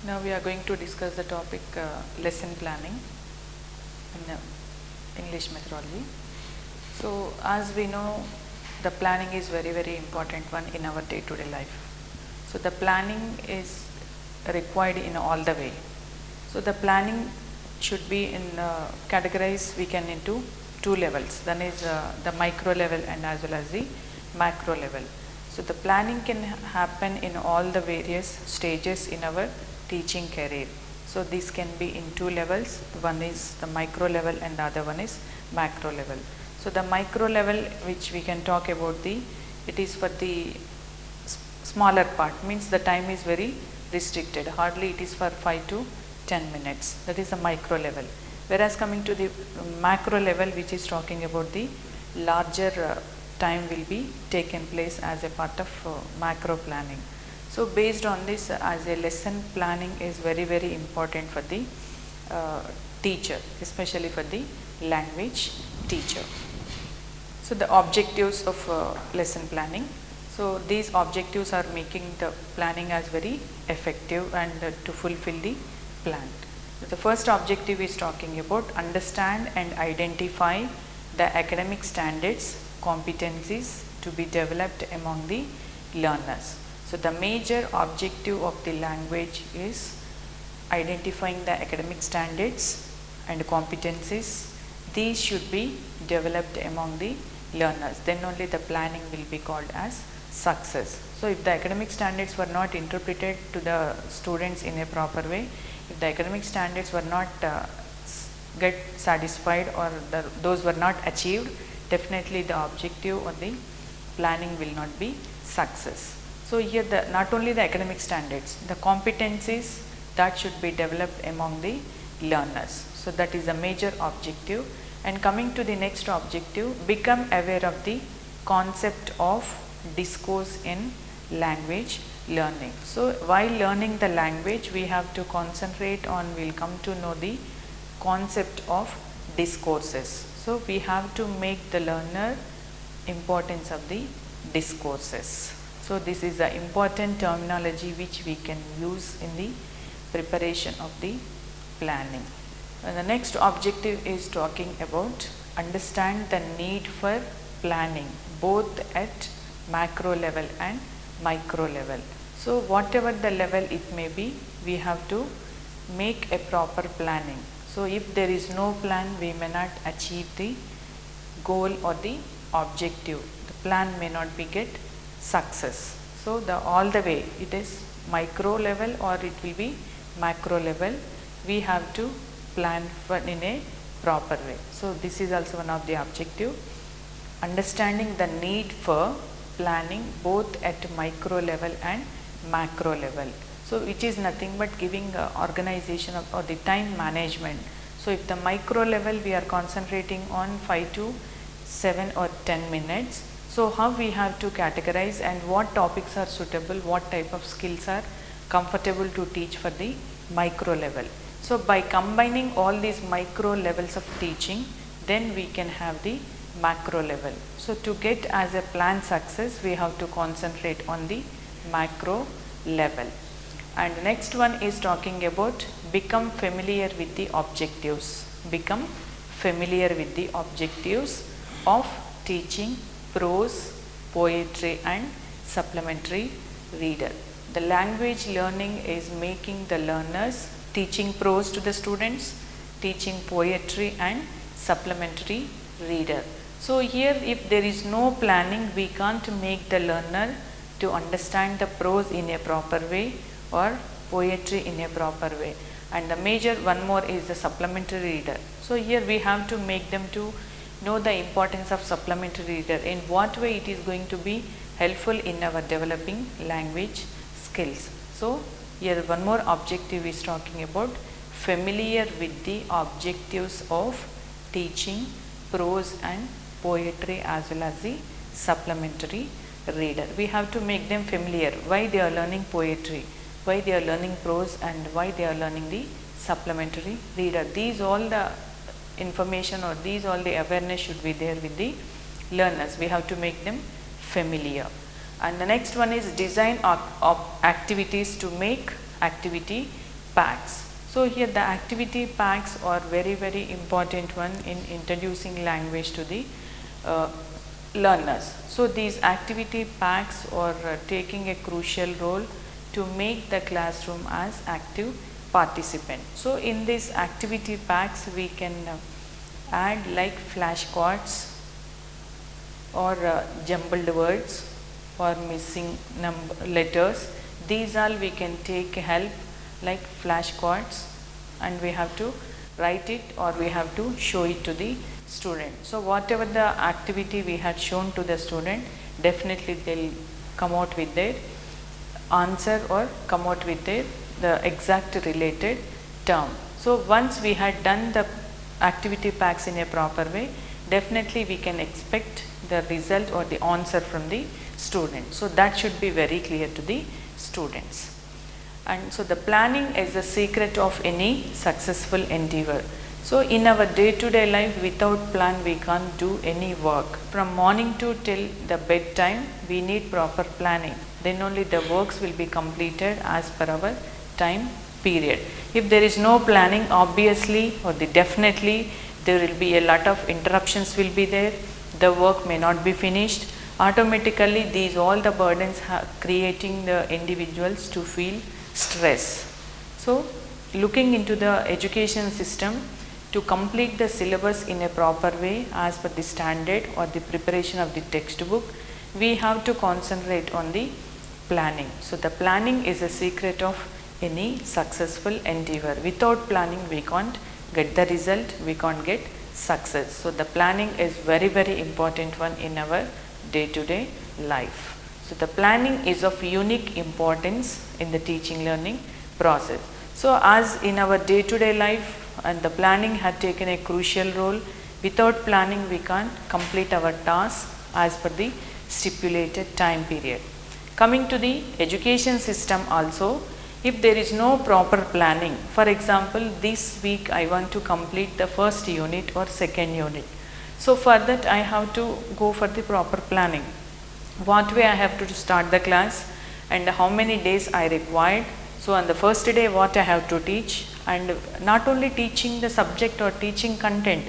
Now we are going to discuss the topic lesson planning in English methodology. So as we know, the planning is very important one in our day-to-day life. So the planning is required in all the way. So the planning should be in categorized we can into two levels. One is the micro level and as well as the macro level. So the planning can happen in all the various stages in our teaching career. So this can be in two levels. One is the micro level and the other one is macro level. So the micro level, which we can talk about, it is for the smaller part, means the time is very restricted, hardly it is for 5 to 10 minutes. That is the micro level. Whereas coming to the macro level, which is talking about the larger time will be taken place as a part of macro planning. So based on this, as a lesson planning is very important for the teacher, especially for the language teacher. So the objectives of lesson planning. So these objectives are making the planning as very effective and to fulfill the plan. So the first objective is talking about understand and identify the academic standards, competencies to be developed among the learners. So the major objective of the language is identifying the academic standards and competencies. These should be developed among the learners. Then only the planning will be called as success. So if the academic standards were not interpreted to the students in a proper way, if the academic standards were not get satisfied or those were not achieved, definitely the objective or the planning will not be success. So here not only the academic standards, the competencies that should be developed among the learners. So that is a major objective. And coming to the next objective, become aware of the concept of discourse in language learning. So while learning the language, we have to concentrate on, we'll come to know the concept of discourses. So we have to make the learner importance of the discourses. So this is the important terminology which we can use in the preparation of the planning. And the next objective is talking about understand the need for planning both at macro level and micro level. So whatever the level it may be, we have to make a proper planning. So if there is no plan, we may not achieve the goal or the objective. The plan may not be get success. So all the way it is micro level or it will be macro level, we have to plan for in a proper way. So this is also one of the objective, understanding the need for planning both at micro level and macro level. So which is nothing but giving organization of, or the time management. So if the micro level we are concentrating on 5 to 7 or 10 minutes, so how we have to categorize and what topics are suitable, what type of skills are comfortable to teach for the micro level. So by combining all these micro levels of teaching, then we can have the macro level. So to get as a plan success, we have to concentrate on the macro level. And the next one is talking about become familiar with the objectives. Become familiar with the objectives of teaching prose, poetry and supplementary reader. The language learning is making the learners teaching prose to the students, teaching poetry and supplementary reader. So here if there is no planning, we can't make the learner to understand the prose in a proper way or poetry in a proper way. And the major one more is the supplementary reader. So here we have to make them to know the importance of supplementary reader, in what way it is going to be helpful in our developing language skills. So here one more objective is talking about familiar with the objectives of teaching prose and poetry as well as the supplementary reader. We have to make them familiar why they are learning poetry, why they are learning prose and why they are learning the supplementary reader. These all the information or these all the awareness should be there with the learners. We have to make them familiar. And the next one is design activities to make activity packs. So here the activity packs are very important one in introducing language to the learners. So these activity packs are taking a crucial role to make the classroom as active participant. So in these activity packs we can add like flashcards or jumbled words or missing letters. These all we can take help like flashcards, and we have to write it or we have to show it to the student. So whatever the activity we had shown to the student, definitely they'll come out with their answer or come out with the exact related term. So once we had done the activity packs in a proper way, definitely we can expect the result or the answer from the student. So that should be very clear to the students. And so the planning is the secret of any successful endeavor. So in our day-to-day life, without plan we can't do any work. From morning to till the bedtime, we need proper planning. Then only the works will be completed as per our time period. If there is no planning, obviously or definitely there will be a lot of interruptions will be there. The work may not be finished. Automatically these all the burdens creating the individuals to feel stress. So looking into the education system, to complete the syllabus in a proper way as per the standard or the preparation of the textbook, we have to concentrate on the planning. So the planning is a secret of any successful endeavor. Without planning we can't get the result, we can't get success. So the planning is very important one in our day-to-day life. So the planning is of unique importance in the teaching learning process. So as in our day-to-day life, and the planning had taken a crucial role. Without planning we can't complete our task as per the stipulated time period. Coming to the education system also, if there is no proper planning, for example this week I want to complete the first unit or second unit. So for that I have to go for the proper planning. What way I have to start the class and how many days I required. So on the first day what I have to teach, and not only teaching the subject or teaching content,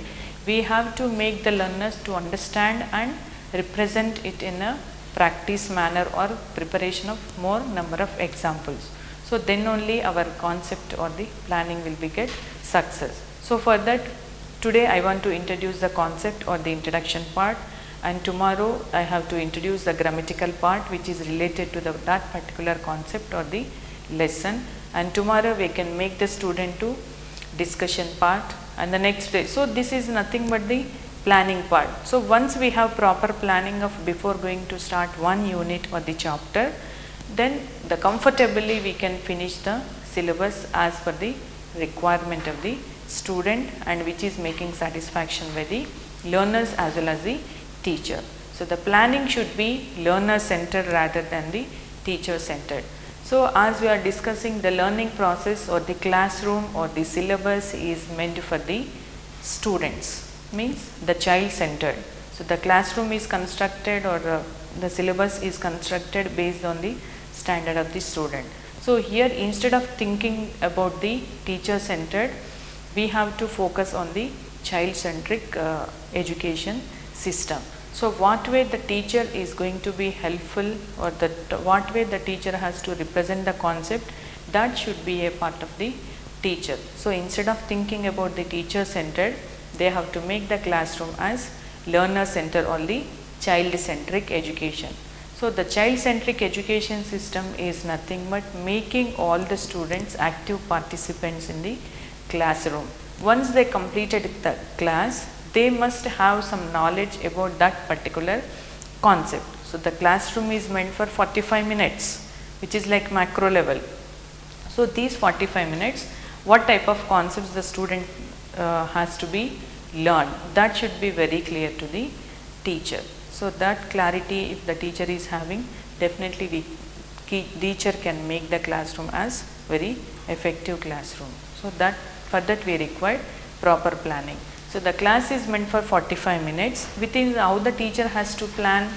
we have to make the learners to understand and represent it in a practice manner or preparation of more number of examples. So then only our concept or the planning will be get success. So for that today I want to introduce the concept or the introduction part, and tomorrow I have to introduce the grammatical part which is related to that particular concept or the lesson, and tomorrow we can make the student to discussion part, and the next day. So this is nothing but the planning part. So once we have proper planning of before going to start one unit or the chapter, then the comfortably we can finish the syllabus as per the requirement of the student, and which is making satisfaction by the learners as well as the teacher. So the planning should be learner centered rather than the teacher centered. So as we are discussing, the learning process or the classroom or the syllabus is meant for the students, means the child centered. So the classroom is constructed or the syllabus is constructed based on the standard of the student. So here instead of thinking about the teacher centered, we have to focus on the child centric education system. So what way the teacher is going to be helpful, or what way the teacher has to represent the concept, that should be a part of the teacher. So instead of thinking about the teacher centered, they have to make the classroom as learner centered or the child centric education. So the child centric education system is nothing but making all the students active participants in the classroom. Once they completed the class, they must have some knowledge about that particular concept. So the classroom is meant for 45 minutes, which is like macro level. So these 45 minutes, what type of concepts the student has to be learned, that should be very clear to the teacher. So that clarity if the teacher is having, definitely teacher can make the classroom as very effective classroom. So that for that we require proper planning. So the class is meant for 45 minutes. Within how the teacher has to plan.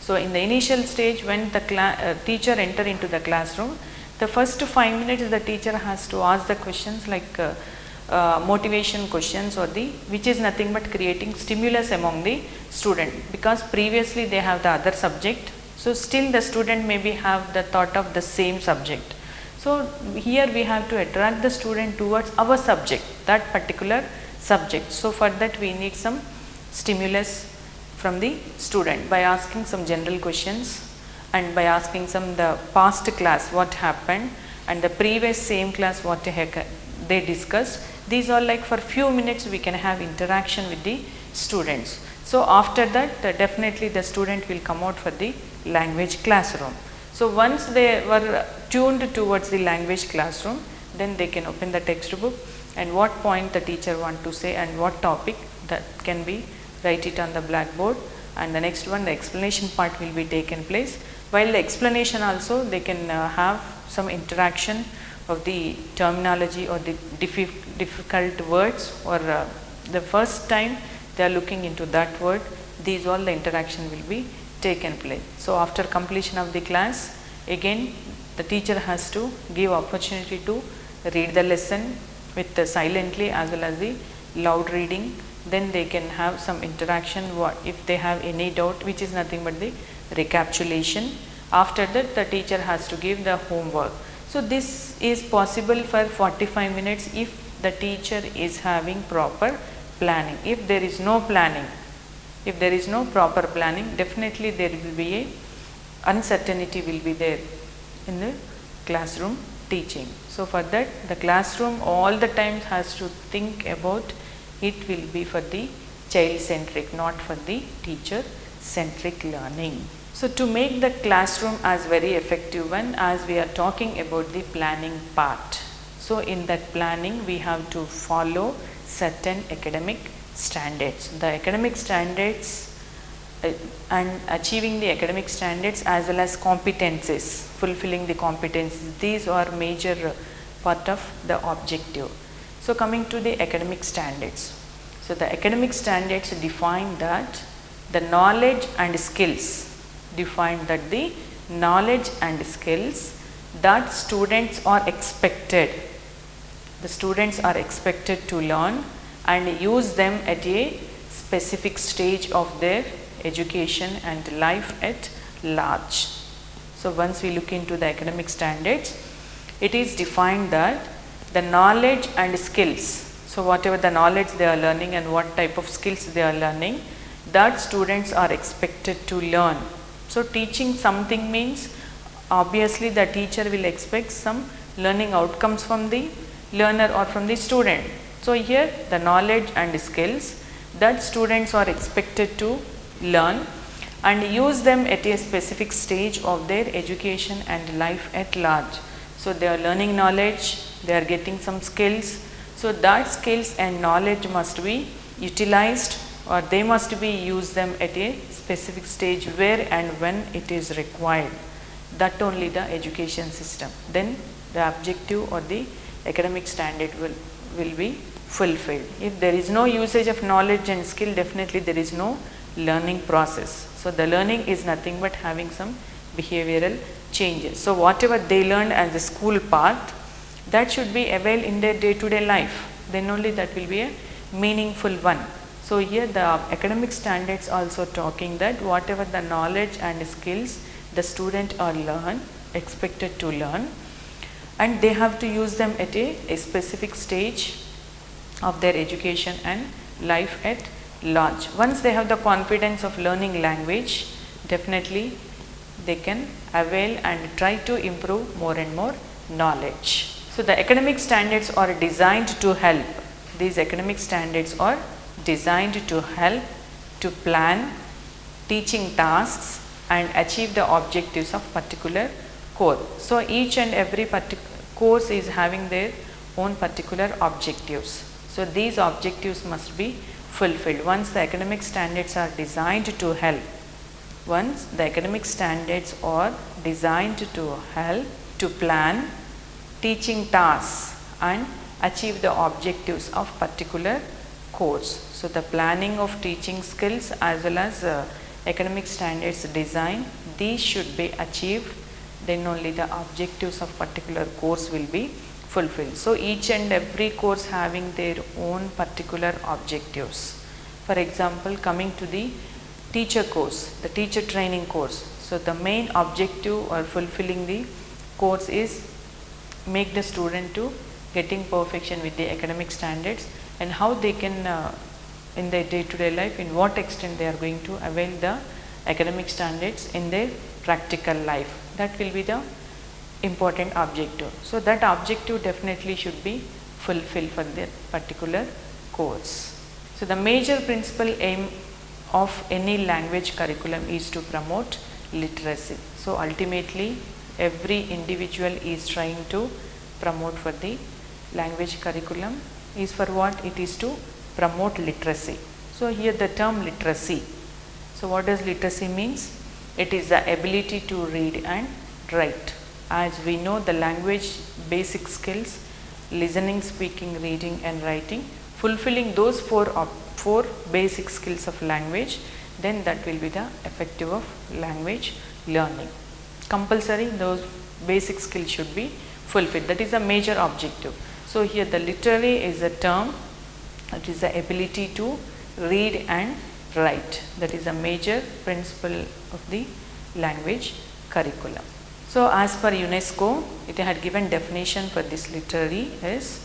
So in the initial stage, when the teacher enter into the classroom, the first 5 minutes the teacher has to ask the questions like motivation questions or which is nothing but creating stimulus among the student, because previously they have the other subject. So still the student maybe have the thought of the same subject. So here we have to attract the student towards our subject, that particular subject. So for that we need some stimulus from the student by asking some general questions and by asking some the past class what happened and the previous same class what they discussed. These are like for few minutes we can have interaction with the students. So after that definitely the student will come out for the language classroom. So once they were tuned towards the language classroom, then they can open the textbook and what point the teacher want to say and what topic that can be write it on the blackboard, and the next one the explanation part will be taken place. While the explanation also they can have some interaction of the terminology or the difficult words, or the first time they are looking into that word, these all the interaction will be taken place. So after completion of the class, again the teacher has to give opportunity to read the lesson with silently as well as the loud reading. Then they can have some interaction if they have any doubt, which is nothing but the recapitulation. After that the teacher has to give the homework. So this is possible for 45 minutes if the teacher is having proper planning. If there is no planning, if there is no proper planning, definitely there will be a uncertainty will be there in the classroom teaching. So for that the classroom all the times has to think about it will be for the child centric, not for the teacher centric learning. So to make the classroom as very effective one, as we are talking about the planning part. So in that planning we have to follow certain academic standards. The academic standards and achieving the academic standards as well as competencies, fulfilling the competencies, these are major part of the objective. So coming to the academic standards. So the academic standards define that the knowledge and skills, define that the knowledge and skills that students are expected, the students are expected to learn and use them at a specific stage of their education and life at large. So once we look into the academic standards, it is defined that the knowledge and skills, so whatever the knowledge they are learning and what type of skills they are learning, that students are expected to learn. So teaching something means obviously the teacher will expect some learning outcomes from the learner or from the student. So here the knowledge and skills that students are expected to learn and use them at a specific stage of their education and life at large. So they are learning knowledge, they are getting some skills. So that skills and knowledge must be utilized, or they must be used them at a specific stage where and when it is required. That only the education system. Then the objective or the academic standard will be fulfilled. If there is no usage of knowledge and skill, definitely there is no learning process. So the learning is nothing but having some behavioral changes. So whatever they learned as a school part, that should be availed in their day-to-day life. Then only that will be a meaningful one. So here the academic standards also talking that whatever the knowledge and skills the student are expected to learn, and they have to use them at a specific stage of their education and life at large. Once they have the confidence of learning language, definitely they can avail and try to improve more and more knowledge. So the academic standards are designed to help. These academic standards are designed to help to plan teaching tasks and achieve the objectives of particular course. So each and every course is having their own particular objectives. So these objectives must be fulfilled. Once the academic standards are designed to help, once the academic standards are designed to help to plan teaching tasks and achieve the objectives of particular course. So the planning of teaching skills as well as academic standards design, these should be achieved then only the objectives of particular course will be fulfilled. So each and every course having their own particular objectives. For example, coming to the teacher course, the teacher training course. So the main objective or fulfilling the course is make the student to getting perfection with the academic standards, and how they can in their day-to-day life, in what extent they are going to avail the academic standards in their practical life. That will be the important objective. So that objective definitely should be fulfilled for the particular course. So the major principal aim of any language curriculum is to promote literacy. So ultimately every individual is trying to promote for the language curriculum is for what? It is to promote literacy. So here the term literacy. So what does literacy means? It is the ability to read and write. As we know, the language basic skills, listening, speaking, reading and writing, fulfilling those four basic skills of language, then that will be the effective of language learning. Compulsory, those basic skills should be fulfilled. That is a major objective. So here the literary is a term, it is the ability to read and write. That is a major principle of the language curriculum. So as per UNESCO, it had given definition for this literary is,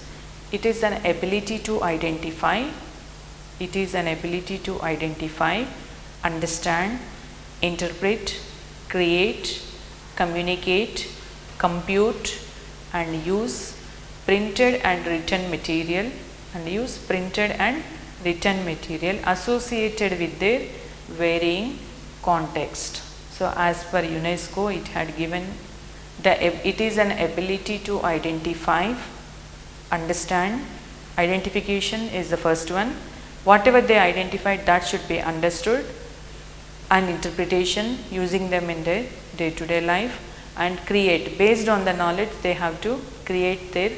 it is an ability to identify, understand, interpret, create, communicate, compute and use printed and written material associated with their varying context. So as per UNESCO, it had given it is an ability to identify, understand. Identification is the first one. Whatever they identified, that should be understood, and interpretation, using them in their day-to-day life, and create. Based on the knowledge, they have to create their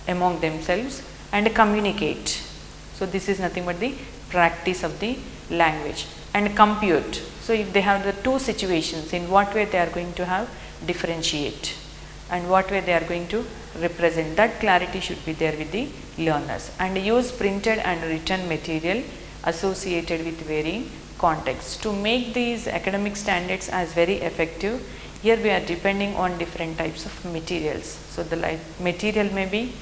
among themselves, and communicate. So this is nothing but the practice of the language. And compute. So if they have the two situations, in what way they are going to have differentiate and what way they are going to represent, that clarity should be there with the learners. And use printed and written material associated with varying contexts. To make these academic standards as very effective, here we are depending on different types of materials. So the material may be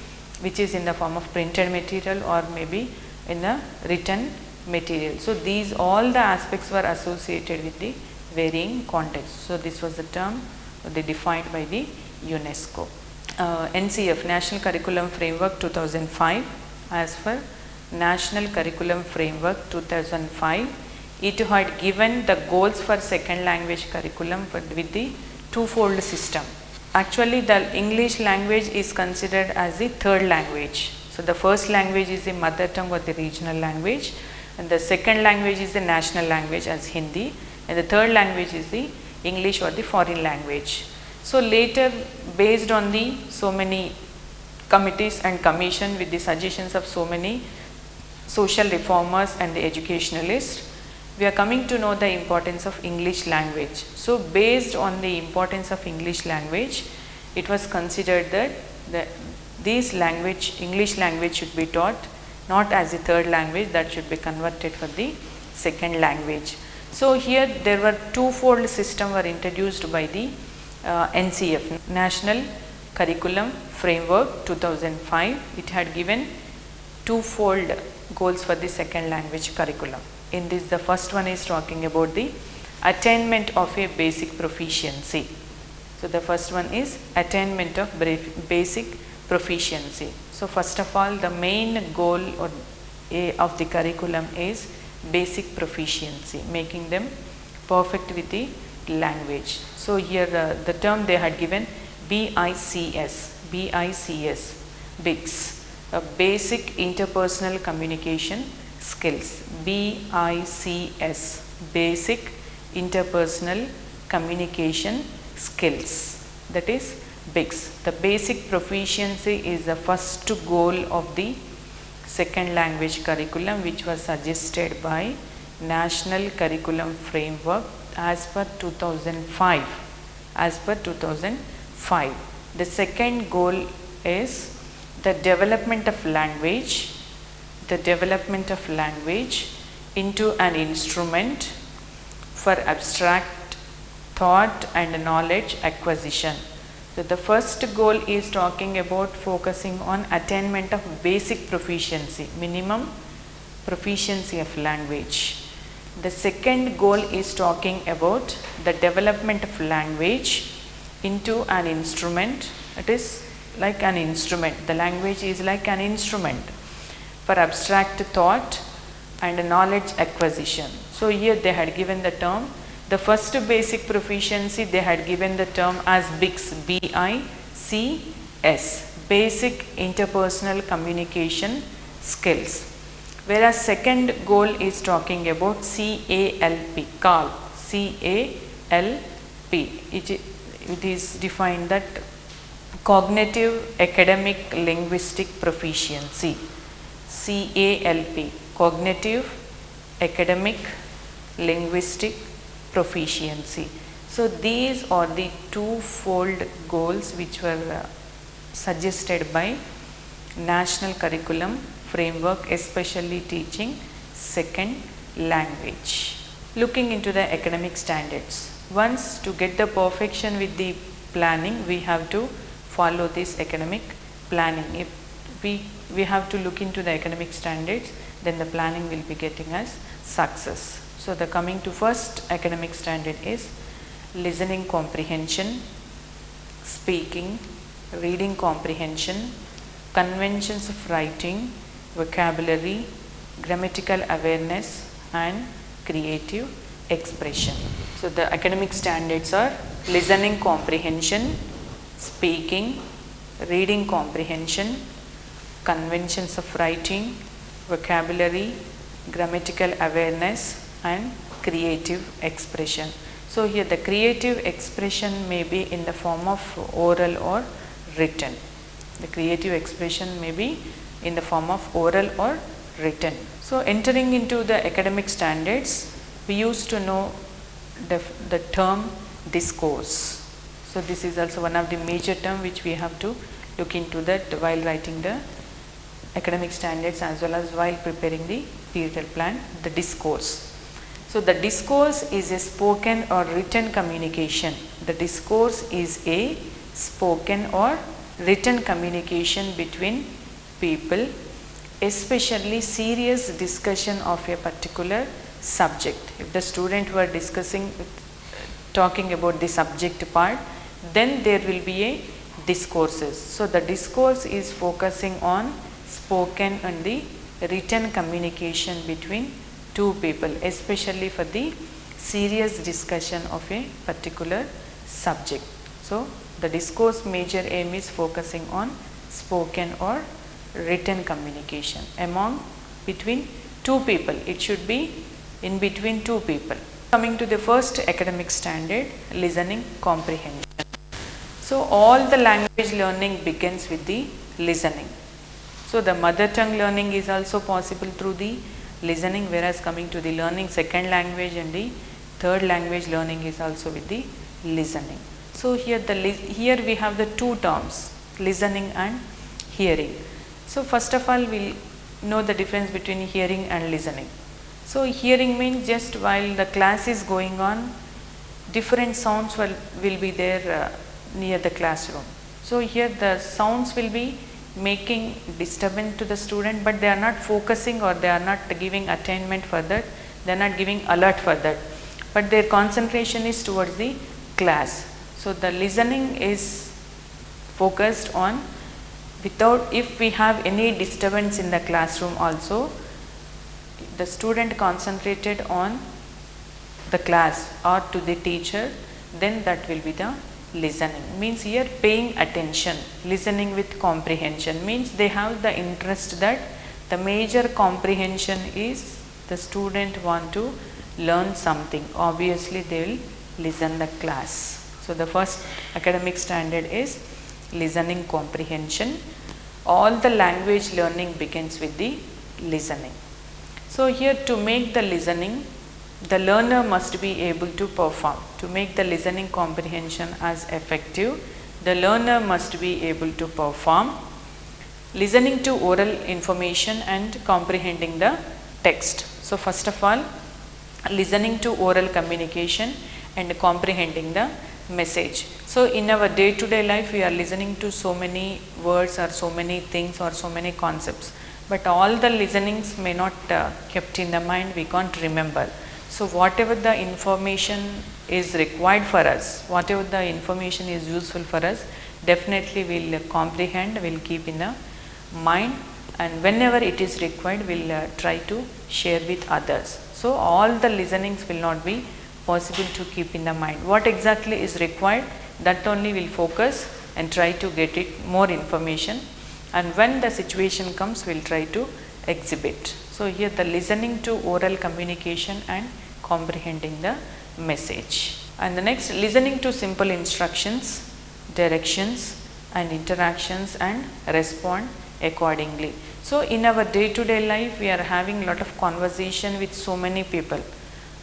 which is in the form of printed material or maybe in a written material. So these all the aspects were associated with the varying context. So this was the term they defined by the UNESCO. NCF, National Curriculum Framework 2005. As for National Curriculum Framework 2005, it had given the goals for second language curriculum with the twofold system. Actually, the English language is considered as the third language. So the first language is the mother tongue or the regional language, and the second language is the national language as Hindi, and the third language is the English or the foreign language. So later, based on the so many committees and commission with the suggestions of so many social reformers and the educationalists, we are coming to know the importance of English language. So based on the importance of English language, it was considered that English language should be taught not as the third language, that should be converted for the second language. So here there were twofold system were introduced by the NCF, National Curriculum Framework 2005. It had given twofold goals for the second language curriculum. In this, the first one is talking about the attainment of a basic proficiency. So the first one is attainment of basic proficiency. So first of all, the main goal of the curriculum is basic proficiency, making them perfect with the language. So here the term they had given BICS, BICS, basic interpersonal communication skills. BICS, basic interpersonal communication skills, that is BICS. The basic proficiency is the first goal of the second language curriculum, which was suggested by National Curriculum Framework as per 2005. as per 2005. The second goal is the development of language into an instrument for abstract thought and knowledge acquisition. So the first goal is talking about focusing on attainment of basic proficiency, minimum proficiency of language. The second goal is talking about the development of language into an instrument. It is like an instrument. The language is like an instrument for abstract thought and knowledge acquisition. So here they had given the term, the first basic proficiency they had given the term as BICS, B-I-C-S, basic interpersonal communication skills. Whereas second goal is talking about CALP, CAL, C-A-L-P. It is defined that cognitive academic linguistic proficiency, CALP, cognitive academic linguistic proficiency. So these are the twofold goals which were suggested by National Curriculum Framework, especially teaching second language. Looking into the academic standards. Once to get the perfection with the planning, we have to follow this academic planning. If we have to look into the academic standards, then the planning will be getting us success. So the coming to first academic standard is listening comprehension, speaking, reading comprehension, conventions of writing, vocabulary, grammatical awareness and creative expression. So the academic standards are listening comprehension, speaking, reading comprehension, conventions of writing, vocabulary, grammatical awareness and creative expression. So here the creative expression may be in the form of oral or written. The creative expression may be in the form of oral or written. So entering into the academic standards, we used to know the term discourse. So this is also one of the major term which we have to look into that while writing the academic standards as well as while preparing the periodic plan, the discourse. So the discourse is a spoken or written communication. The discourse is a spoken or written communication between people, especially serious discussion of a particular subject. If the student were talking about the subject part, then there will be a discourses. So the discourse is focusing on spoken and the written communication between two people, especially for the serious discussion of a particular subject. So the discourse major aim is focusing on spoken or written communication between two people. It should be in between two people. Coming to the first academic standard, listening comprehension. So all the language learning begins with the listening. So the mother tongue learning is also possible through the listening, whereas coming to the learning second language and the third language learning is also with the listening. So here we have the two terms, listening and hearing. So first of all, we'll know the difference between hearing and listening. So hearing means just while the class is going on, different sounds will be there near the classroom. So here the sounds will be making disturbance to the student, but they are not focusing or they are not giving attainment for that, they are not giving alert for that, but their concentration is towards the class. So the listening is focused on if we have any disturbance in the classroom also, the student concentrated on the class or to the teacher, then that will be the listening. Means here paying attention, listening with comprehension means they have the interest that the major comprehension is the student want to learn something. Obviously they will listen the class. So the first academic standard is listening comprehension. All the language learning begins with the listening. So here to make the listening, the learner must be able to perform. To make the listening comprehension as effective, the learner must be able to perform listening to oral information and comprehending the text. So, first of all, listening to oral communication and comprehending the message. So, in our day-to-day life, we are listening to so many words or so many things or so many concepts, but all the listenings may not kept in the mind, we can't remember. So, whatever the information is required for us, whatever the information is useful for us, definitely we will comprehend, we will keep in the mind, and whenever it is required, we will try to share with others. So, all the listenings will not be possible to keep in the mind. What exactly is required, that only will focus and try to get it more information, and when the situation comes, we will try to exhibit. So, here the listening to oral communication and comprehending the message. And the next, listening to simple instructions, directions and interactions and respond accordingly. So, in our day-to-day life, we are having a lot of conversation with so many people.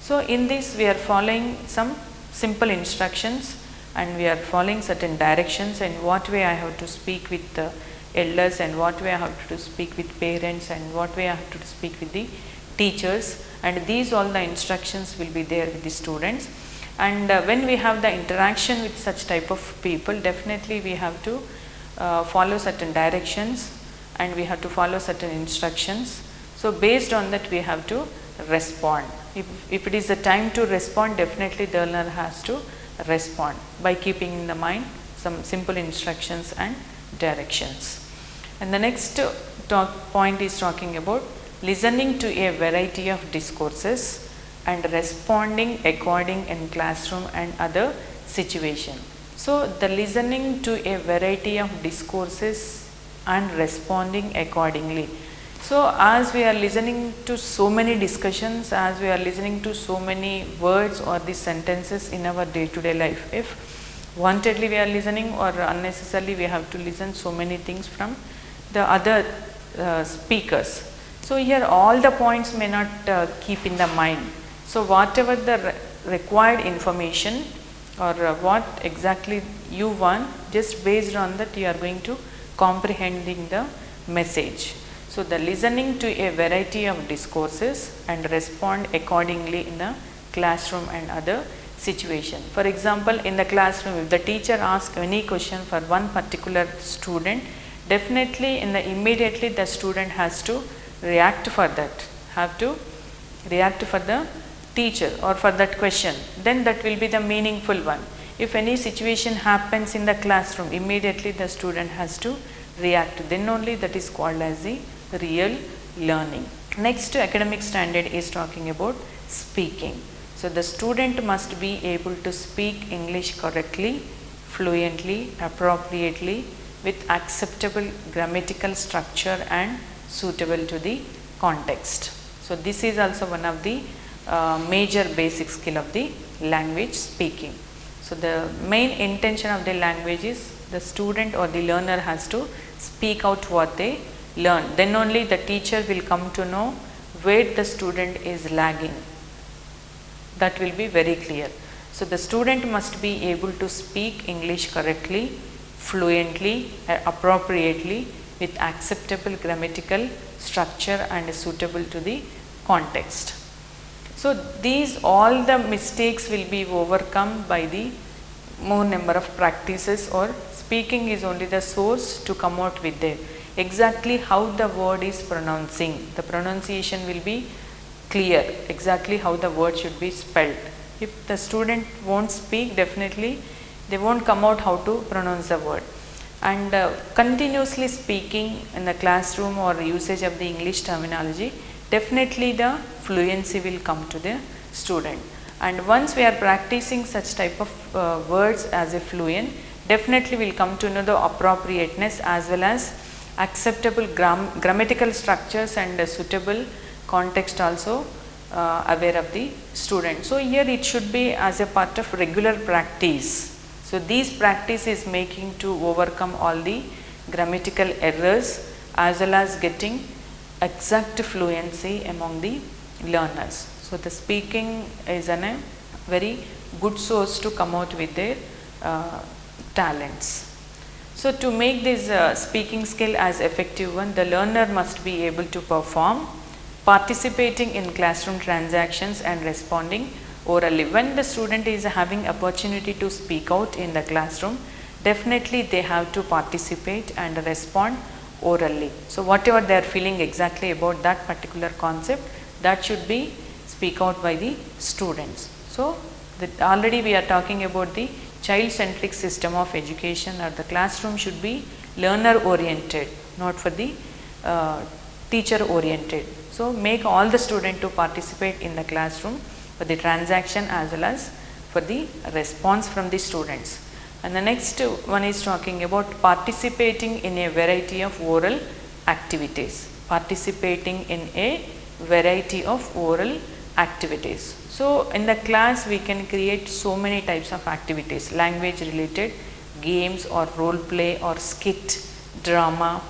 So, in this we are following some simple instructions and we are following certain directions, and what way I have to speak with the elders, and what way I have to speak with parents, and what way I have to speak with the teachers, and these all the instructions will be there with the students. And when we have the interaction with such type of people, definitely we have to follow certain directions and we have to follow certain instructions. So, based on that we have to respond. If it is the time to respond, definitely the learner has to respond by keeping in the mind some simple instructions and directions. And the next point is talking about listening to a variety of discourses and responding according in classroom and other situation. So, the listening to a variety of discourses and responding accordingly. So, as we are listening to so many discussions, as we are listening to so many words or the sentences in our day-to-day life, if wantedly we are listening or unnecessarily we have to listen so many things from the other speakers. So, here all the points may not keep in the mind. So, whatever the required information or what exactly you want, just based on that you are going to comprehending the message. So, the listening to a variety of discourses and respond accordingly in the classroom and other situation. For example, in the classroom, if the teacher asks any question for one particular student, definitely immediately the student has to react for that, have to react for the teacher or for that question, then that will be the meaningful one. If any situation happens in the classroom, immediately the student has to react, then only that is called as the real learning. Next academic standard is talking about speaking. So, the student must be able to speak English correctly, fluently, appropriately, with acceptable grammatical structure and suitable to the context. So, this is also one of the major basic skill of the language speaking. So, the main intention of the language is the student or the learner has to speak out what they learn, then only the teacher will come to know where the student is lagging. That will be very clear. So, the student must be able to speak English correctly, fluently, appropriately, with acceptable grammatical structure and suitable to the context. So, these all the mistakes will be overcome by the more number of practices, or speaking is only the source to come out with it. Exactly how the word is pronouncing, the pronunciation will be clear, exactly how the word should be spelled. If the student won't speak, definitely they won't come out how to pronounce the word. And continuously speaking in the classroom or usage of the English terminology, definitely the fluency will come to the student. And once we are practicing such type of words as a fluent, definitely will come to know the appropriateness as well as acceptable grammatical structures and suitable context also aware of the student. So, here it should be as a part of regular practice. So, these practice is making to overcome all the grammatical errors as well as getting exact fluency among the learners. So the speaking is a very good source to come out with their talents. So to make this speaking skill as effective one, the learner must be able to perform, participating in classroom transactions and responding orally. When the student is having opportunity to speak out in the classroom, definitely they have to participate and respond orally. So whatever they are feeling exactly about that particular concept, that should be speak out by the students. So already we are talking about the child-centric system of education, or the classroom should be learner-oriented, not for the teacher-oriented. So make all the students to participate in the classroom for the transaction as well as for the response from the students. And the next one is talking about participating in a variety of oral activities. Participating in a variety of oral activities. So in the class we can create so many types of activities, language related games or role play or skit, drama,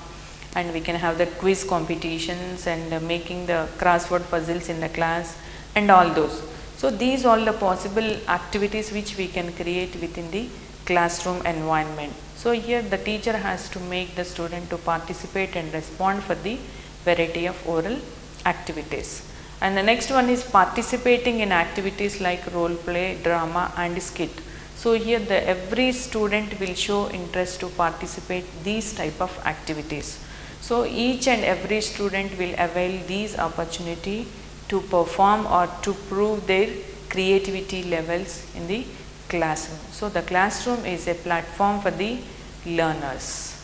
and we can have the quiz competitions and making the crossword puzzles in the class and all those. So these all the possible activities which we can create within the classroom environment. So here the teacher has to make the student to participate and respond for the variety of oral activities. And the next one is participating in activities like role play, drama and skit. So here every student will show interest to participate these type of activities. So each and every student will avail these opportunity to perform or to prove their creativity levels in the classroom. So the classroom is a platform for the learners.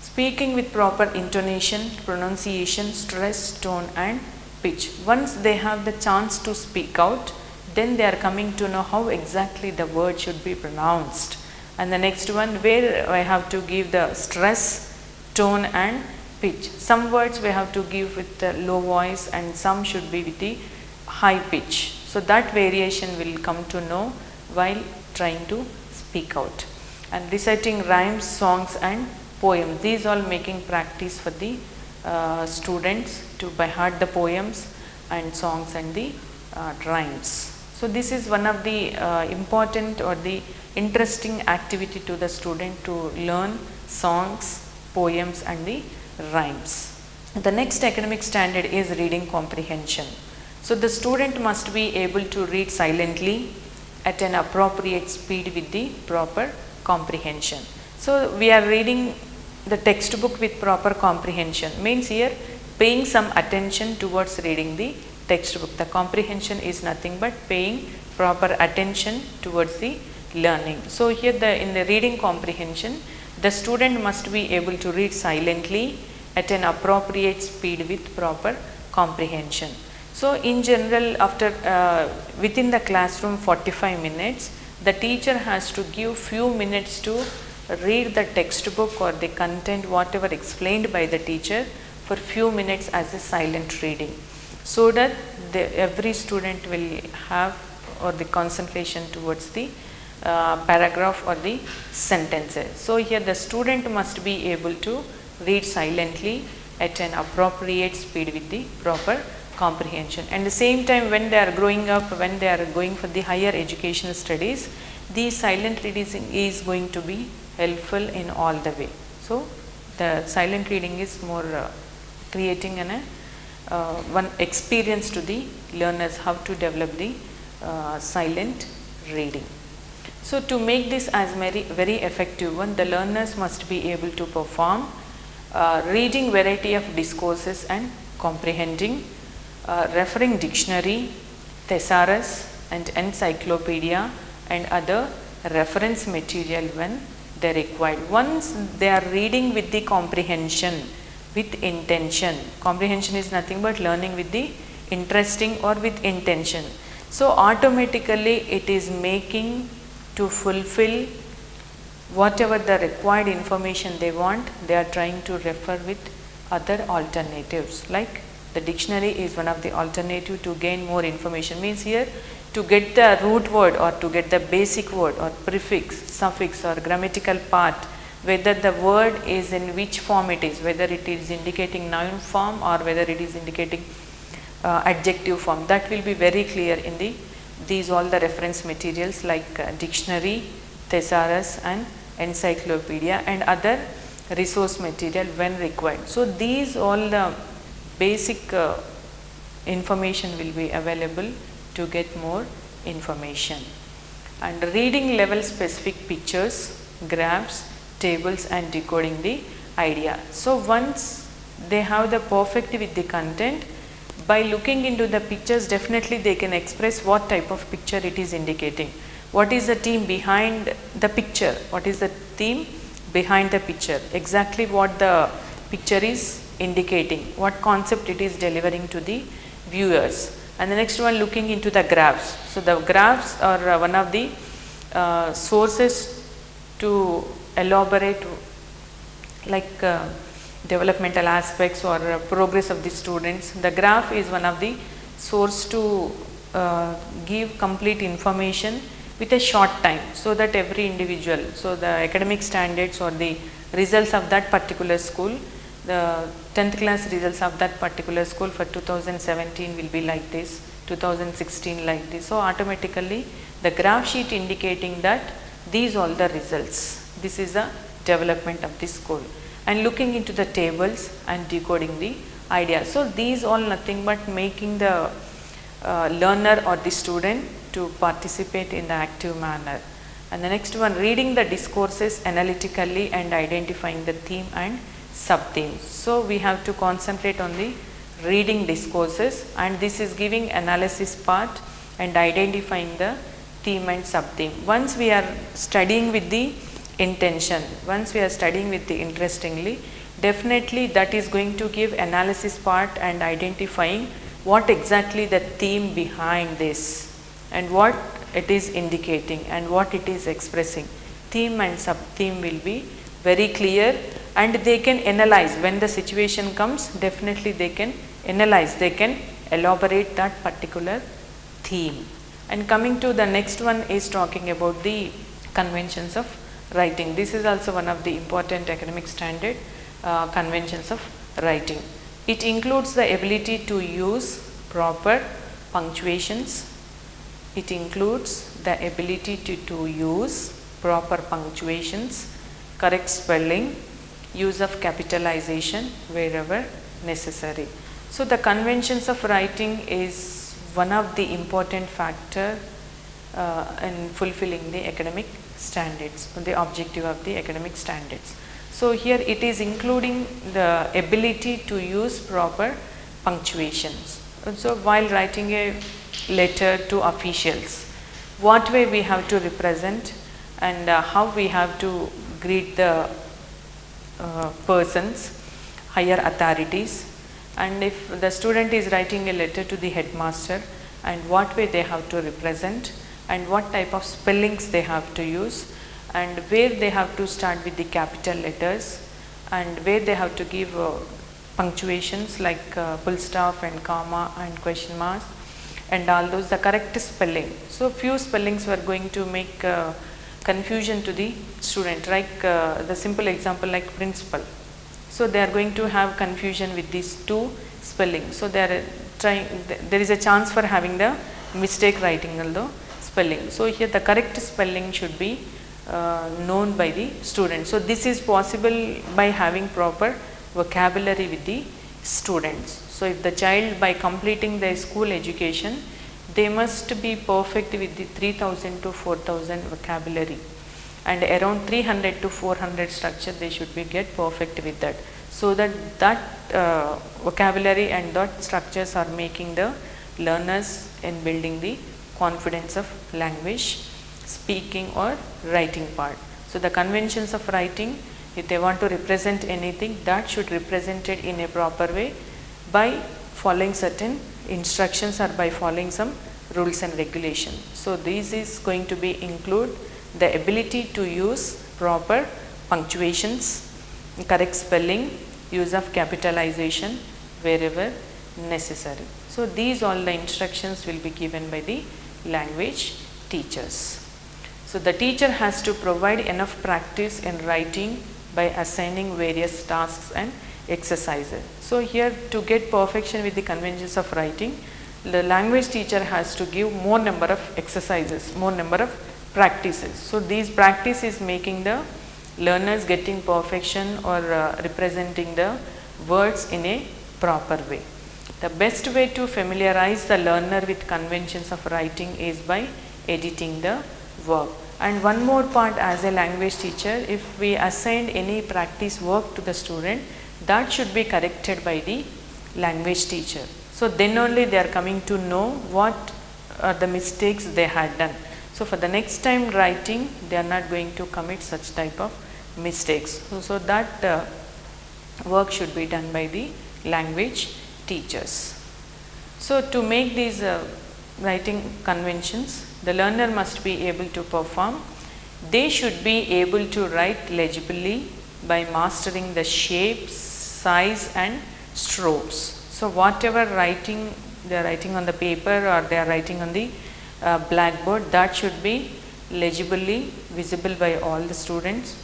Speaking with proper intonation, pronunciation, stress, tone and pitch. Once they have the chance to speak out, then they are coming to know how exactly the word should be pronounced. And the next one, where I have to give the stress, tone and pitch. Some words we have to give with the low voice and some should be with the high pitch. So that variation will come to know while trying to speak out. And reciting rhymes, songs and poems. These all making practice for the students to by heart the poems and songs and the rhymes. So this is one of the important or the interesting activity to the student to learn songs, poems and the rhymes. The next academic standard is reading comprehension. So the student must be able to read silently at an appropriate speed with the proper comprehension. So we are reading the textbook with proper comprehension, means here paying some attention towards reading the textbook. The comprehension is nothing but paying proper attention towards the learning. So here in the reading comprehension, the student must be able to read silently at an appropriate speed with proper comprehension. So in general, after within the classroom 45 minutes, the teacher has to give few minutes to read the textbook or the content whatever explained by the teacher for few minutes as a silent reading, so that every student will have or the concentration towards the paragraph or the sentences. So here the student must be able to read silently at an appropriate speed with the proper comprehension. And the same time, when they are growing up, when they are going for the higher educational studies, the silent reading is going to be helpful in all the way. So the silent reading is more creating one experience to the learners how to develop the silent reading. So to make this as very effective one, the learners must be able to perform reading variety of discourses and comprehending, referring dictionary, thesaurus and encyclopedia and other reference material when they are required. Once they are reading with the comprehension, with intention, comprehension is nothing but learning with the interesting or with intention. So automatically it is making to fulfill whatever the required information they want, they are trying to refer with other alternatives. Like the dictionary is one of the alternative to gain more information, means here to get the root word or to get the basic word or prefix, suffix or grammatical part, whether the word is in which form it is, whether it is indicating noun form or whether it is indicating adjective form. That will be very clear in these all the reference materials like dictionary, thesaurus and encyclopedia and other resource material when required. So these all the basic information will be available to get more information. And reading level specific pictures, graphs, tables and decoding the idea. So once they have the perfect with the content, by looking into the pictures definitely they can express what type of picture it is indicating. What is the theme behind the picture? What is the theme behind the picture? Exactly what the picture is indicating, what concept it is delivering to the viewers. And the next one, looking into the graphs. So the graphs are one of the sources to elaborate like developmental aspects or progress of the students. The graph is one of the source to give complete information with a short time, so that every individual, so the academic standards or the results of that particular school, the 10th class results of that particular school for 2017 will be like this, 2016 like this. So automatically the graph sheet indicating that these all the results, this is the development of the school. And looking into the tables and decoding the idea. So these all nothing but making the learner or the student to participate in the active manner. And the next one, reading the discourses analytically and identifying the theme and sub-themes. So we have to concentrate on the reading discourses, and this is giving analysis part and identifying the theme and sub-theme. Once we are studying with the intention, once we are studying with the interestingly, definitely that is going to give analysis part and identifying what exactly the theme behind this and what it is indicating and what it is expressing. Theme and sub-theme will be very clear, and they can analyze when the situation comes. Definitely they can analyze, they can elaborate that particular theme. And coming to the next one is talking about the conventions of writing. This is also one of the important academic standard conventions of writing. It includes the ability to use proper punctuations. It includes the ability to use proper punctuations, correct spelling, use of capitalization wherever necessary. So the conventions of writing is one of the important factor in fulfilling the academic standards, the objective of the academic standards. So here it is including the ability to use proper punctuations. And so while writing a letter to officials, what way we have to represent and how we have to greet the persons, higher authorities, and if the student is writing a letter to the headmaster, and what way they have to represent and what type of spellings they have to use, and where they have to start with the capital letters, and where they have to give punctuations like full stop and comma and question marks and all those, the correct spelling. So few spellings were going to make confusion to the student, like the simple example like principal. So they are going to have confusion with these two spellings. So they are trying, there is a chance for having the mistake writing although spelling. So here the correct spelling should be known by the student. So this is possible by having proper vocabulary with the students. So if the child, by completing their school education, they must be perfect with the 3000 to 4000 vocabulary, and around 300 to 400 structure they should be get perfect with that, so that vocabulary and that structures are making the learners in building the confidence of language, speaking or writing part. So the conventions of writing, if they want to represent anything, that should represent it in a proper way by following certain instructions or by following some rules and regulations. So this is going to be include the ability to use proper punctuations, correct spelling, use of capitalization wherever necessary. So these all the instructions will be given by the language teachers. So the teacher has to provide enough practice in writing by assigning various tasks and exercises. So here, to get perfection with the conventions of writing, the language teacher has to give more number of exercises, more number of practices. So these practice is making the learners getting perfection or representing the words in a proper way. The best way to familiarize the learner with conventions of writing is by editing the work. And one more part, as a language teacher, if we assign any practice work to the student, that should be corrected by the language teacher. So then only they are coming to know what are the mistakes they had done. So for the next time writing, they are not going to commit such type of mistakes. So that work should be done by the language teachers. So to make these writing conventions, the learner must be able to perform. They should be able to write legibly by mastering the shapes, size and strokes. So whatever writing they are writing on the paper or they are writing on the blackboard, that should be legibly visible by all the students,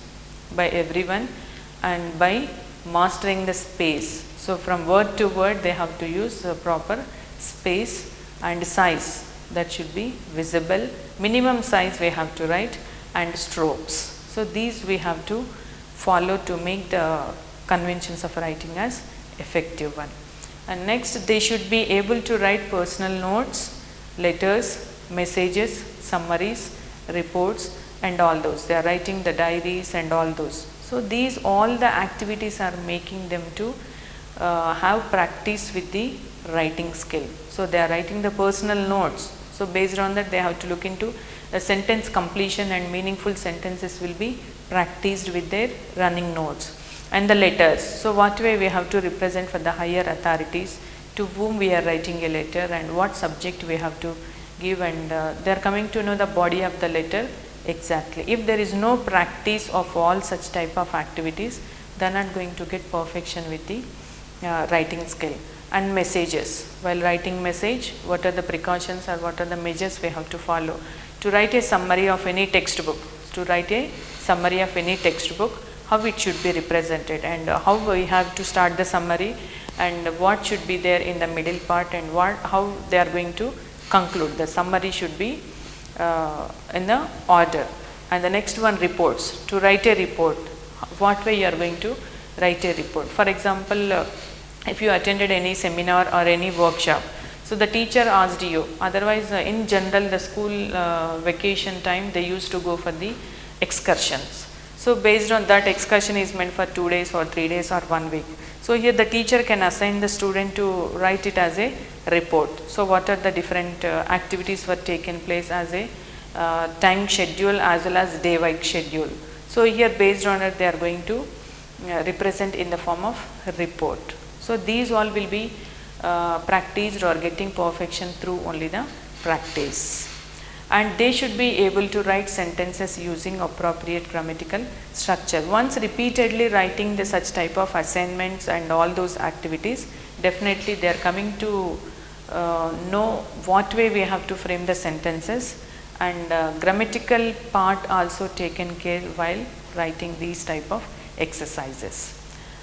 by everyone, and by mastering the space. So from word to word they have to use a proper space and size, that should be visible. Minimum size we have to write, and strokes. So these we have to follow to make the conventions of writing as effective one. And next, they should be able to write personal notes, letters, messages, summaries, reports and all those. They are writing the diaries and all those. So these all the activities are making them to have practice with the writing skill. So they are writing the personal notes. So based on that, they have to look into the sentence completion, and meaningful sentences will be practiced with their running notes. And the letters. So what way we have to represent for the higher authorities, to whom we are writing a letter and what subject we have to give, and they are coming to know the body of the letter exactly. If there is no practice of all such type of activities, they are not going to get perfection with the writing skill. And messages. While writing message, what are the precautions or what are the measures we have to follow? To write a summary of any textbook, how it should be represented, and how we have to start the summary, and what should be there in the middle part, and how they are going to conclude. The summary should be in the order. And the next one, reports. To write a report, what way you are going to write a report. For example, if you attended any seminar or any workshop, so the teacher asked you, otherwise in general the school vacation time they used to go for the excursions. So based on that, excursion is meant for 2 days or 3 days or 1 week. So here the teacher can assign the student to write it as a report. So what are the different activities were taken place as a time schedule as well as day-wise schedule. So here based on it they are going to represent in the form of report. So these all will be practiced or getting perfection through only the practice. And they should be able to write sentences using appropriate grammatical structure. Once repeatedly writing the such type of assignments and all those activities, definitely they are coming to know what way we have to frame the sentences, and grammatical part also taken care while writing these type of exercises.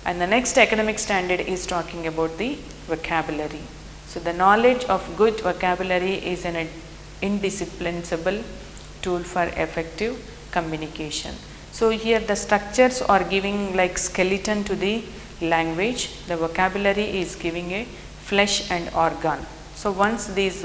And the next academic standard is talking about the vocabulary. So the knowledge of good vocabulary is an indispensable tool for effective communication. So here the structures are giving like skeleton to the language. The vocabulary is giving a flesh and organ. So once these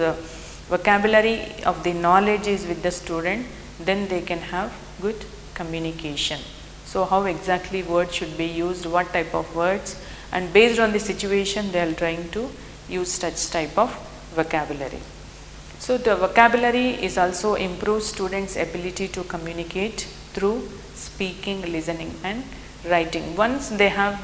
vocabulary of the knowledge is with the student, then they can have good communication. So how exactly words should be used, what type of words, and based on the situation they are trying to use such type of vocabulary. So the vocabulary is also improves students' ability to communicate through speaking, listening and writing. Once they have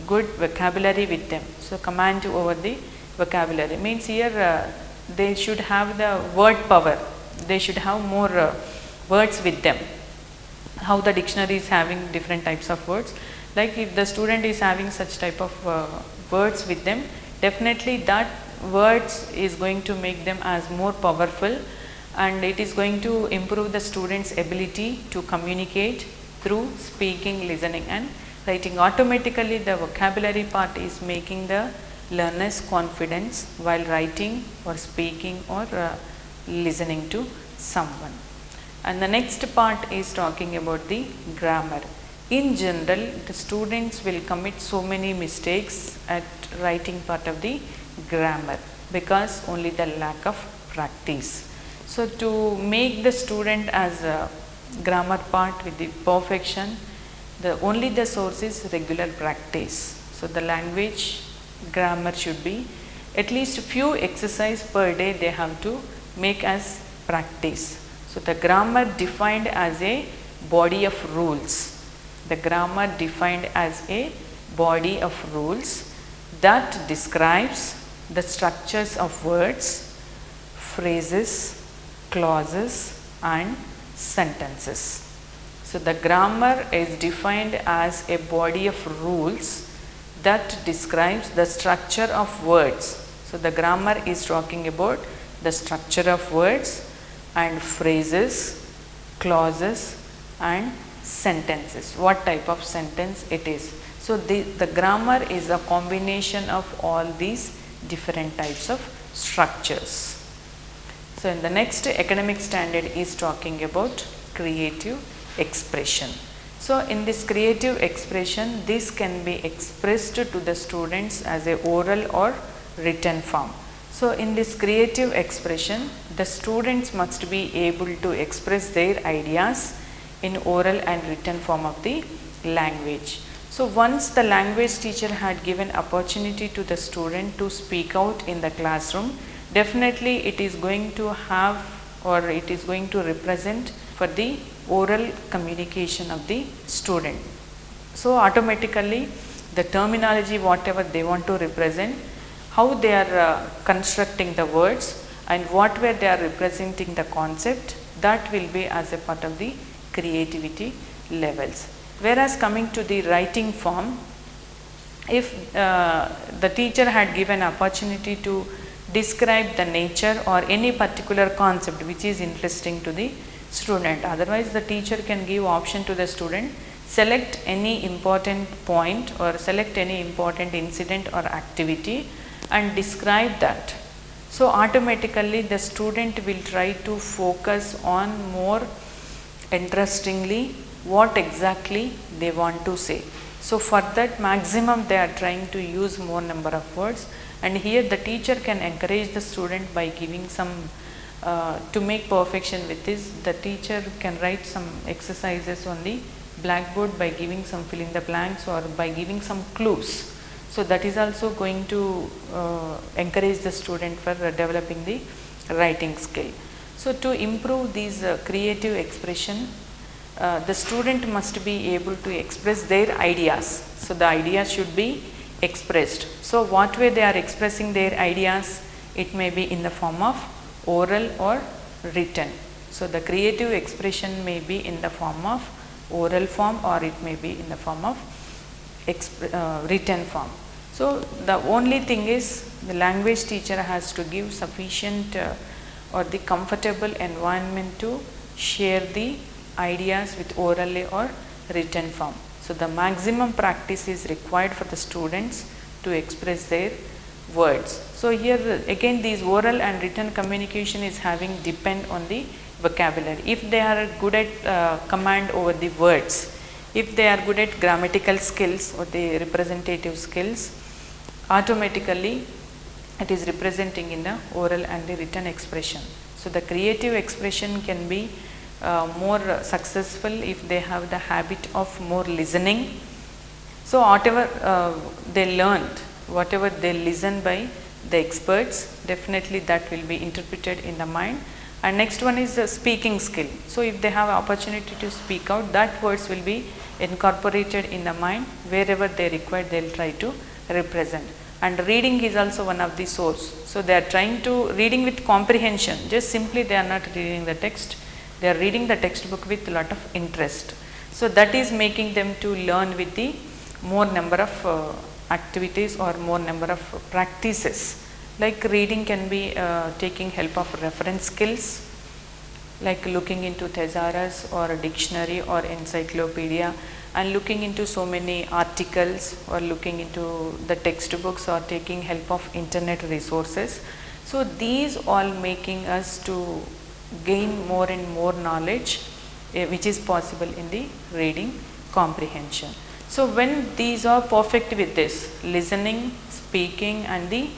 good vocabulary with them, so command over the vocabulary means here they should have the word power, they should have more words with them. How the dictionary is having different types of words, like if the student is having such type of words with them, definitely that words is going to make them as more powerful, and it is going to improve the students' ability to communicate through speaking, listening and Writing automatically, the vocabulary part is making the learner's confidence while writing or speaking or listening to someone. And the next part is talking about the grammar. In general, the students will commit so many mistakes at writing part of the grammar because only the lack of practice. So to make the student as a grammar part with the perfection, only the source is regular practice. So the language grammar should be at least few exercise per day they have to make as practice. So the grammar defined as a body of rules. The grammar defined as a body of rules that describes the structures of words, phrases, clauses and sentences. So the grammar is defined as a body of rules that describes the structure of words. So the grammar is talking about the structure of words and phrases, clauses and sentences, what type of sentence it is. So the grammar is a combination of all these different types of structures. So in the next academic standard is talking about creative expression. So in this creative expression, this can be expressed to the students as a oral or written form. So in this creative expression, the students must be able to express their ideas in oral and written form of the language. So once the language teacher had given opportunity to the student to speak out in the classroom, definitely it is going to have or it is going to represent for the oral communication of the student. So automatically the terminology whatever they want to represent, how they are constructing the words and what way they are representing the concept, that will be as a part of the creativity levels. Whereas coming to the writing form, if the teacher had given opportunity to describe the nature or any particular concept which is interesting to the student, otherwise the teacher can give option to the student, select any important point or select any important incident or activity and describe that. So automatically the student will try to focus on more interestingly what exactly they want to say. So for that maximum they are trying to use more number of words, and here the teacher can encourage the student by giving some to make perfection with this, the teacher can write some exercises on the blackboard by giving some fill in the blanks or by giving some clues. So that is also going to encourage the student for developing the writing skill. So to improve these creative expression, the student must be able to express their ideas. So the ideas should be expressed. So what way they are expressing their ideas? It may be in the form of oral or written. So the creative expression may be in the form of oral form or it may be in the form of written form. So the only thing is the language teacher has to give sufficient or the comfortable environment to share the ideas with orally or written form. So the maximum practice is required for the students to express their words. So here again these oral and written communication is having depend on the vocabulary. If they are good at command over the words, if they are good at grammatical skills or the representative skills, automatically it is representing in the oral and the written expression. So the creative expression can be more successful if they have the habit of more listening. So whatever they learned, whatever they listen by the experts, definitely that will be interpreted in the mind. And next one is the speaking skill. So if they have opportunity to speak out, that words will be incorporated in the mind. Wherever they require, they will try to represent. And reading is also one of the source. So they are trying to reading with comprehension. Just simply they are not reading the text. They are reading the textbook with a lot of interest. So that is making them to learn with the more number of activities or more number of practices. Like reading can be taking help of reference skills, like looking into thesaurus or a dictionary or encyclopedia and looking into so many articles or looking into the textbooks or taking help of internet resources. So these all making us to gain more and more knowledge which is possible in the reading comprehension. So when these are perfect with this listening, speaking and the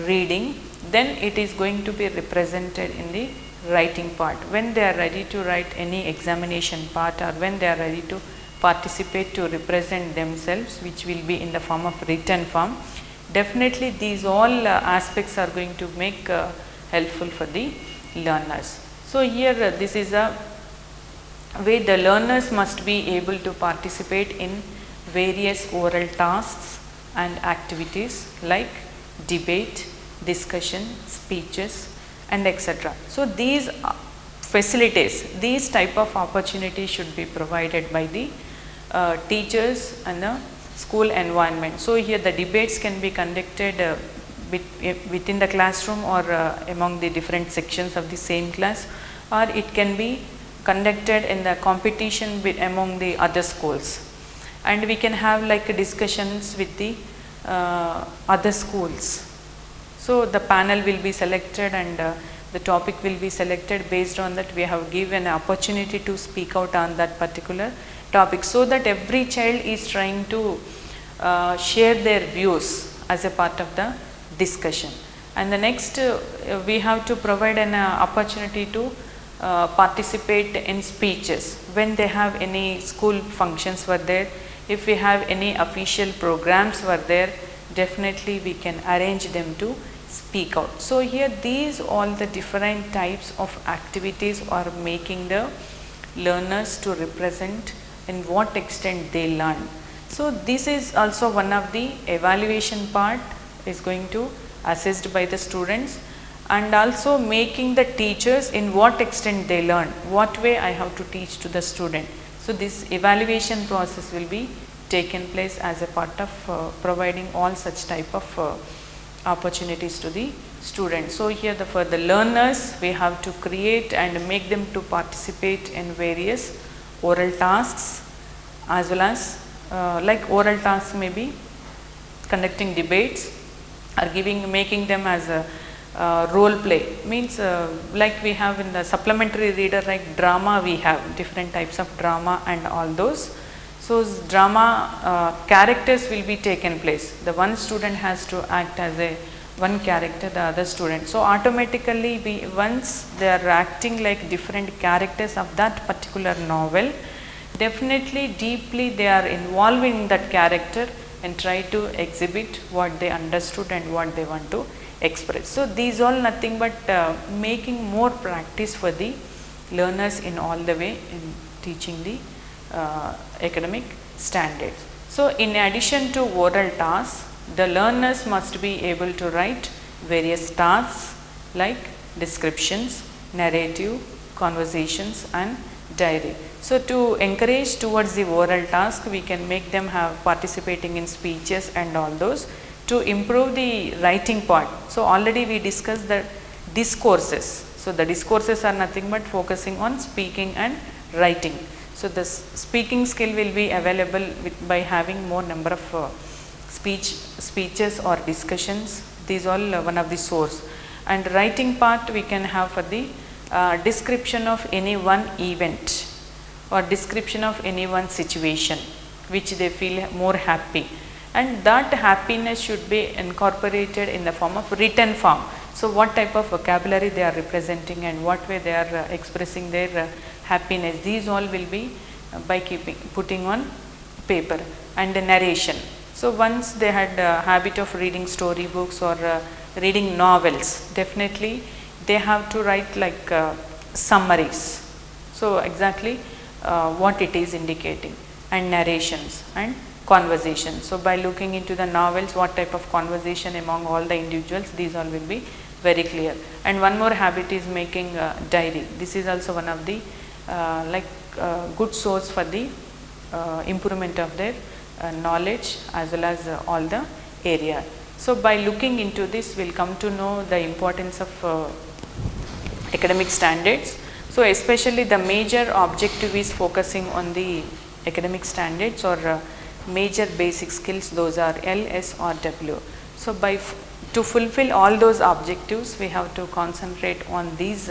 reading, then it is going to be represented in the writing part. When they are ready to write any examination part or when they are ready to participate to represent themselves, which will be in the form of written form, definitely these all aspects are going to make helpful for the learners. So here this is a way the learners must be able to participate in various oral tasks and activities like debate, discussion, speeches and etc. So these facilities, these type of opportunities should be provided by the teachers and the school environment. So here the debates can be conducted within the classroom or among the different sections of the same class, or it can be conducted in the competition among the other schools, and we can have like discussions with the other schools. So the panel will be selected and the topic will be selected. Based on that, we have given an opportunity to speak out on that particular topic, so that every child is trying to share their views as a part of the discussion. And the next we have to provide an opportunity to participate in speeches when they have any school functions were there. If we have any official programs were there, definitely we can arrange them to speak out. So here these all the different types of activities are making the learners to represent in what extent they learn. So this is also one of the evaluation part is going to assessed by the students, and also making the teachers in what extent they learn, what way I have to teach to the student. So this evaluation process will be taken place as a part of providing all such type of opportunities to the students. So here for the learners, we have to create and make them to participate in various oral tasks, as well as like oral tasks may be conducting debates or making them as a role play, means like we have in the supplementary reader, like drama, we have different types of drama and all those. So drama characters will be taken place. The one student has to act as a one character, the other student. So automatically once they are acting like different characters of that particular novel, definitely deeply they are involving that character and try to exhibit what they understood and what they want to express. So these all nothing but making more practice for the learners in all the way in teaching the academic standards. So in addition to oral tasks, the learners must be able to write various tasks like descriptions, narrative, conversations and diary. So to encourage towards the oral task, we can make them have participating in speeches and all those to improve the writing part. So already we discussed the discourses. So the discourses are nothing but focusing on speaking and writing. So the speaking skill will be available by having more number of speeches or discussions. These all one of the source. And writing part we can have for the description of any one event or description of any one situation which they feel more happy, and that happiness should be incorporated in the form of written form. So what type of vocabulary they are representing and what way they are expressing their happiness, these all will be by putting on paper. And the narration. So once they had a habit of reading story books or reading novels, definitely they have to write like summaries. So exactly what it is indicating, and narrations and conversations. So by looking into the novels, what type of conversation among all the individuals, these all will be very clear. And one more habit is making diary. This is also one of the good source for the improvement of their knowledge as well as all the area. So by looking into this, we will come to know the importance of academic standards. So especially the major objective is focusing on the academic standards or major basic skills, those are L, S or W. So, to fulfill all those objectives, we have to concentrate on these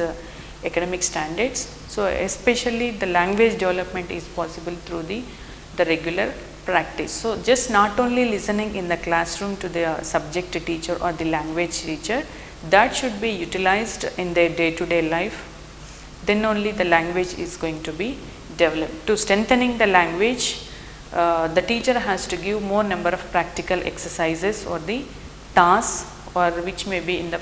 academic standards. So, especially the language development is possible through the regular practice. So, just not only listening in the classroom to the subject teacher or the language teacher, that should be utilized in their day-to-day life, then only the language is going to be developed. To strengthening the language, the teacher has to give more number of practical exercises or the tasks, or which may be in the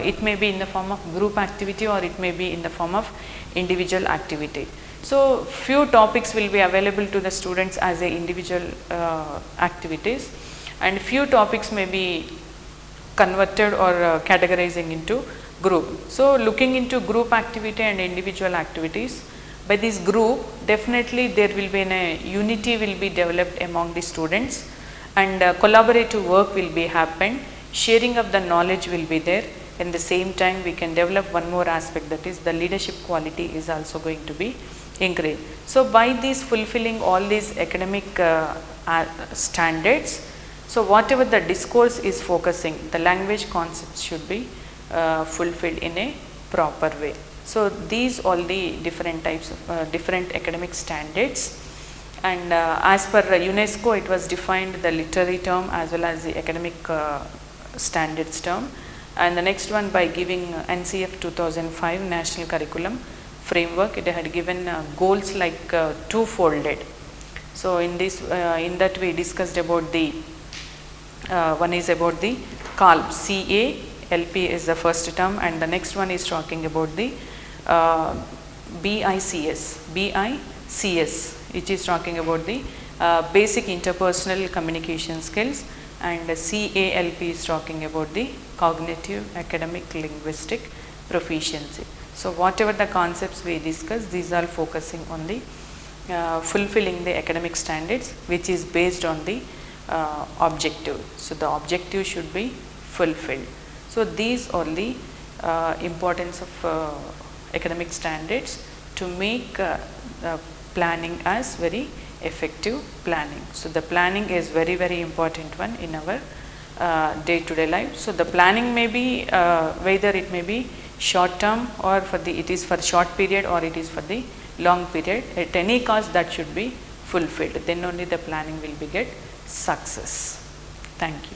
it may be in the form of group activity or it may be in the form of individual activity. So, few topics will be available to the students as a individual activities, and few topics may be converted or categorizing into group. So, looking into group activity and individual activities, by this group definitely there will be a unity will be developed among the students, and collaborative work will be happen, sharing of the knowledge will be there. In the same time, we can develop one more aspect, that is the leadership quality is also going to be increased. So, by this fulfilling all these academic standards, so whatever the discourse is focusing, the language concepts should be fulfilled in a proper way. So, these all the different types of different academic standards, and as per UNESCO, it was defined the literary term as well as the academic standards term, and the next one by giving NCF 2005 National Curriculum Framework, it had given goals like two-folded. So, in this in that we discussed about the one is about the CALP, CALP is the first term, and the next one is talking about the BICS, which is talking about the basic interpersonal communication skills, and CALP is talking about the cognitive, academic, linguistic proficiency. So, whatever the concepts we discussed, these are focusing on the fulfilling the academic standards, which is based on the objective. So, the objective should be fulfilled. So, these are the importance of academic standards to make planning as very effective planning. So, the planning is very important one in our day-to-day life. So, the planning may be whether it may be short term or for the it is for short period or it is for the long period, at any cost that should be fulfilled, then only the planning will be get success. Thank you.